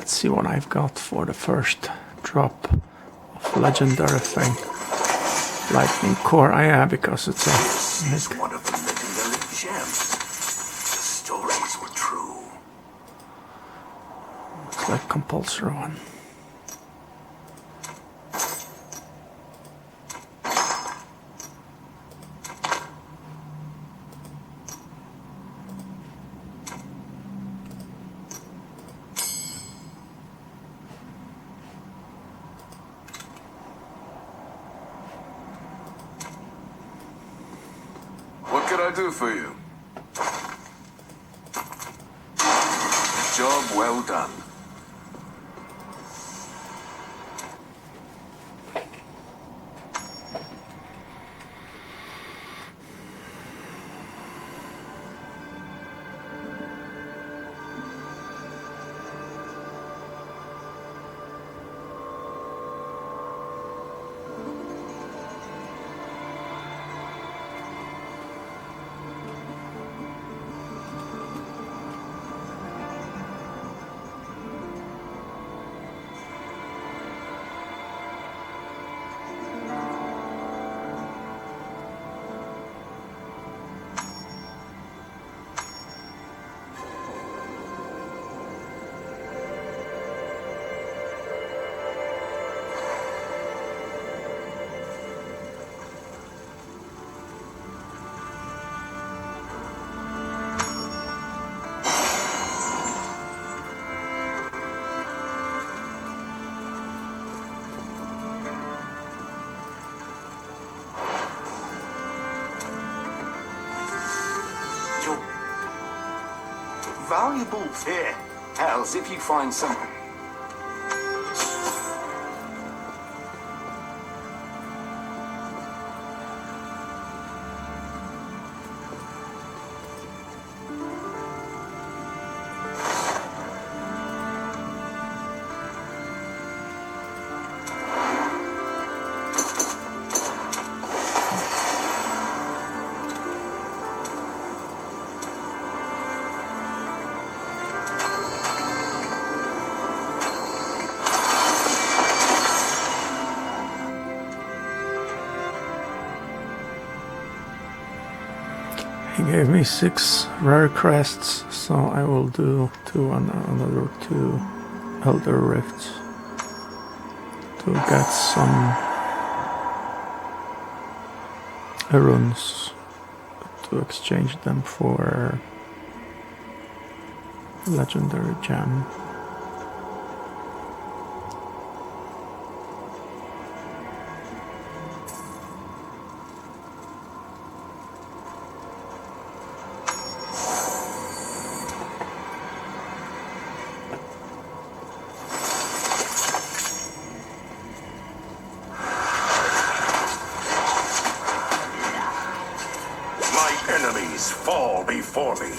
Let's see what I've got for the first drop of legendary thing. Lightning core, yeah, because it's a... This is one of the legendary gems. The stories were true. It's like compulsory one. What could I do for you? Job well done. Valuable here. Hells, if you find some... He gave me 6 rare crests, so I will do another 2 Elder Rifts to get some runes to exchange them for legendary gem. Enemies fall before me.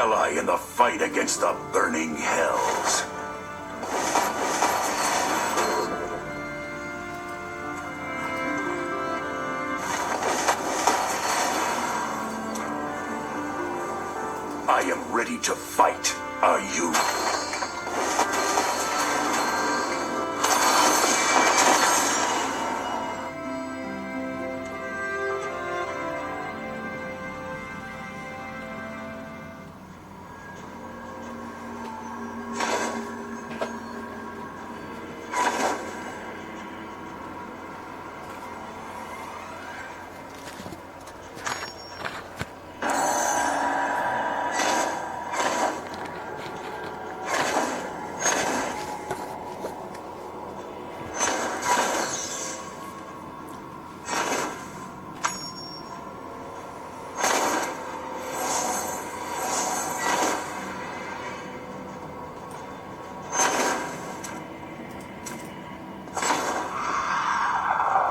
ally in the fight against the burning hells. I am ready to fight. Are you?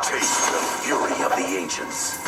Taste the fury of the ancients.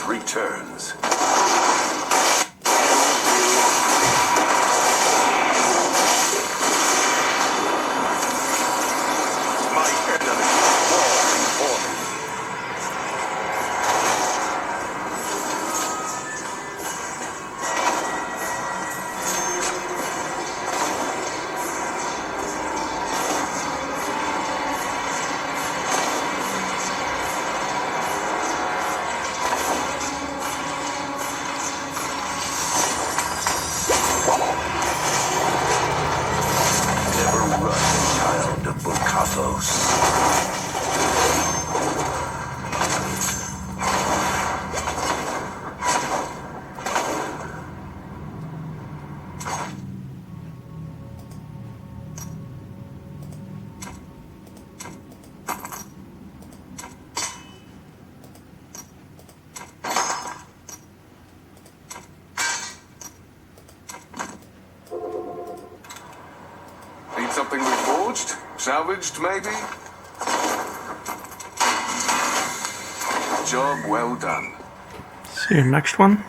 Returns. My enemy falls before me. Need something reforged? Salvaged, maybe? Job well done. See you next one.